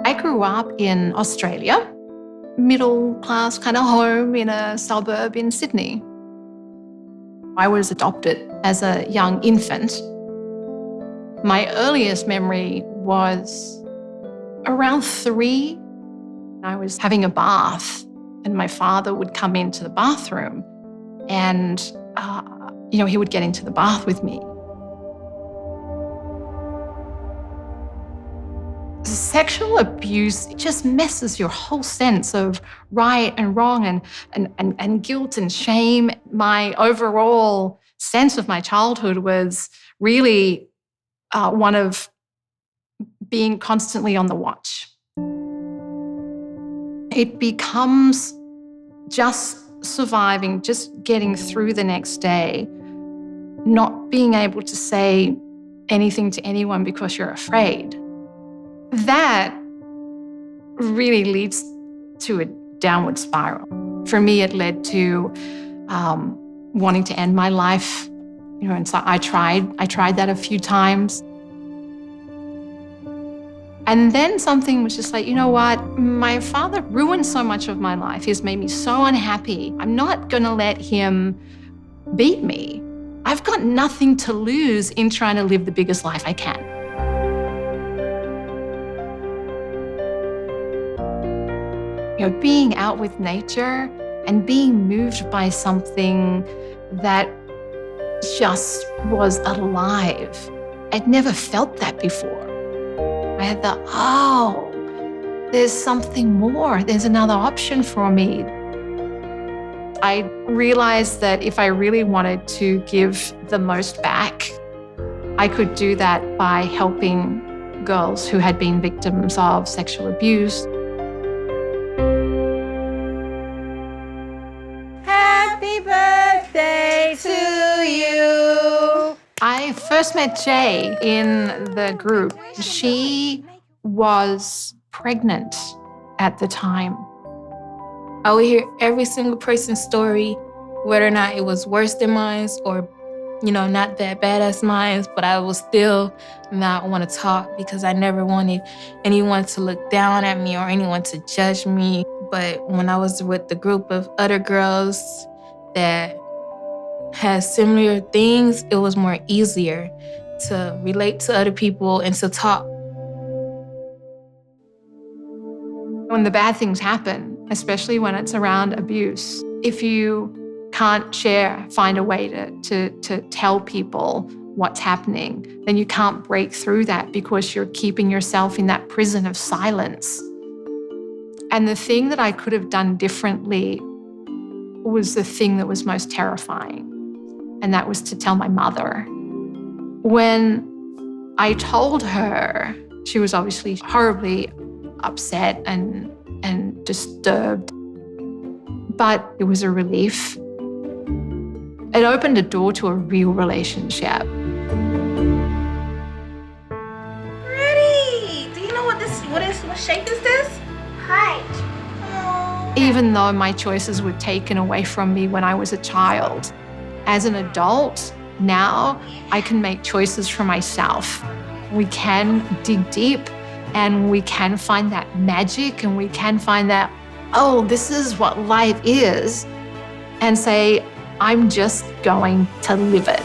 I grew up in Australia, middle-class kind of home in a suburb in Sydney. I was adopted as a young infant. My earliest memory was around 3. I was having a bath and my father would come into the bathroom and, he would get into the bath with me. Sexual abuse just messes your whole sense of right and wrong and guilt and shame. My overall sense of my childhood was really one of being constantly on the watch. It becomes just surviving, just getting through the next day, not being able to say anything to anyone because you're afraid. That really leads to a downward spiral. For me, it led to wanting to end my life. And so I tried that a few times. And then something was just like, you know what? My father ruined so much of my life. He's made me so unhappy. I'm not going to let him beat me. I've got nothing to lose in trying to live the biggest life I can. Being out with nature and being moved by something that just was alive. I'd never felt that before. I had the, there's something more. There's another option for me. I realized that if I really wanted to give the most back, I could do that by helping girls who had been victims of sexual abuse. Happy birthday to you. I first met Jay in the group. She was pregnant at the time. I would hear every single person's story, whether or not it was worse than mine or, not that bad as mine, but I would still not want to talk because I never wanted anyone to look down at me or anyone to judge me. But when I was with the group of other girls that had similar things, it was more easier to relate to other people and to talk. When the bad things happen, especially when it's around abuse, if you can't find a way to tell people what's happening, then you can't break through that because you're keeping yourself in that prison of silence. And the thing that I could have done differently was the thing that was most terrifying, and that was to tell my mother. When I told her, she was obviously horribly upset and disturbed, but it was a relief. It opened a door to a real relationship. Pretty! Do you know what shape is this? Heart. Oh. Even though my choices were taken away from me when I was a child, as an adult, now I can make choices for myself. We can dig deep and we can find that magic and we can find that, this is what life is, and say, I'm just going to live it.